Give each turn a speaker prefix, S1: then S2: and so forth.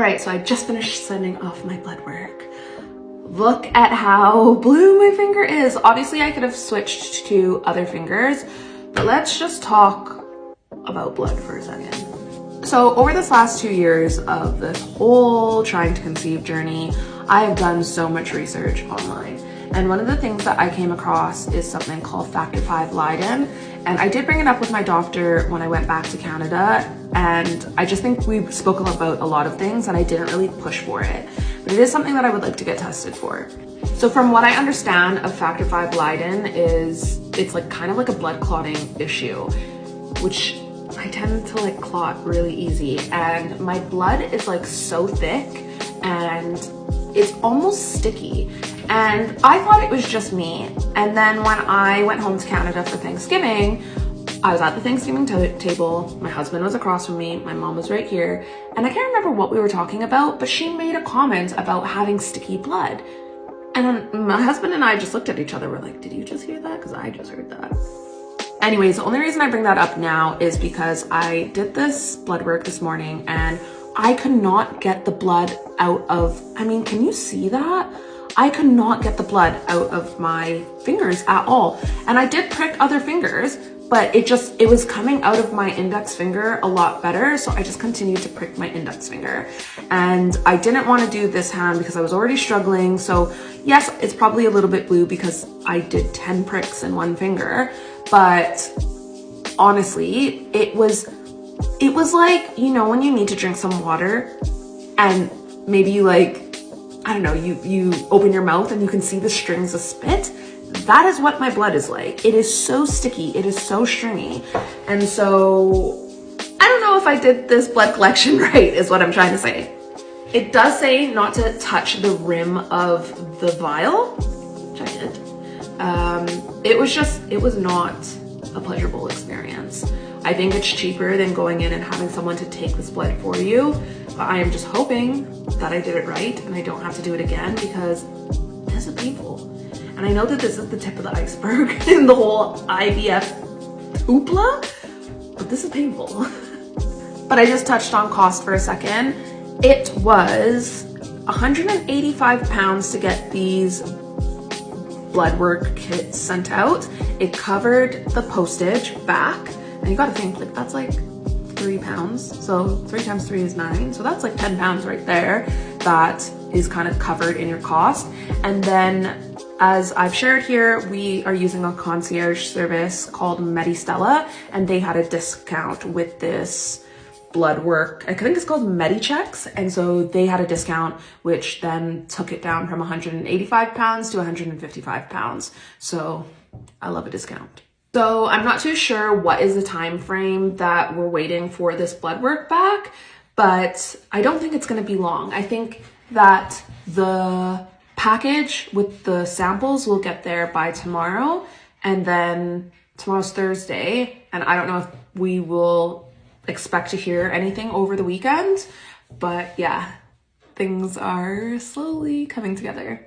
S1: All right, so I just finished sending off my blood work. Look at how blue my finger is. Obviously, I could have switched to other fingers, but let's just talk about blood for a second. So over this last 2 years of this whole trying to conceive journey, I have done so much research online. And one of the things that I came across is something called Factor V Leiden. And I did bring it up with my doctor when I went back to Canada. And I just think we spoke about a lot of things and I didn't really push for it. But it is something that I would like to get tested for. So from what I understand of Factor V Leiden it's like kind of like a blood clotting issue, which I tend to like clot really easy. And my blood is like so thick and it's almost sticky. And I thought it was just me. And then when I went home to Canada for Thanksgiving, I was at the Thanksgiving table. My husband was across from me. My mom was right here. And I can't remember what we were talking about, but she made a comment about having sticky blood. And my husband and I just looked at each other. We're like, did you just hear that? Because I just heard that. Anyways, the only reason I bring that up now is because I did this blood work this morning and I could not get the blood out of, I mean, can you see that? I could not get the blood out of my fingers at all. And I did prick other fingers, but it was coming out of my index finger a lot better. So I just continued to prick my index finger. And I didn't want to do this hand because I was already struggling. So yes, it's probably a little bit blue because I did 10 pricks in one finger. But honestly, it was like, you know, when you need to drink some water and maybe you like, I don't know, you open your mouth and you can see the strings of spit. That is what my blood is like. It is so sticky. It is so stringy. And so I don't know if I did this blood collection right is what I'm trying to say. It does say not to touch the rim of the vial, which I did. It was not a pleasurable experience. I think it's cheaper than going in and having someone to take this blood for you. But I am just hoping that I did it right and I don't have to do it again because this is painful. And I know that this is the tip of the iceberg in the whole IVF hoopla, but this is painful. But I just touched on cost for a second. It was 185 pounds to get these blood work kits sent out. It covered the postage back. And you gotta think, like, that's like 3 pounds. So 3 times 3 is 9. So that's like 10 pounds right there. That is kind of covered in your cost. And then as I've shared here, we are using a concierge service called MediStella, and they had a discount with this blood work. I think it's called MediChecks. And so they had a discount, which then took it down from 185 pounds to 155 pounds. So I love a discount. So I'm not too sure what is the time frame that we're waiting for this blood work back, but I don't think it's going to be long. I think that the package with the samples will get there by tomorrow, and then tomorrow's Thursday, and I don't know if we will expect to hear anything over the weekend, but yeah, things are slowly coming together.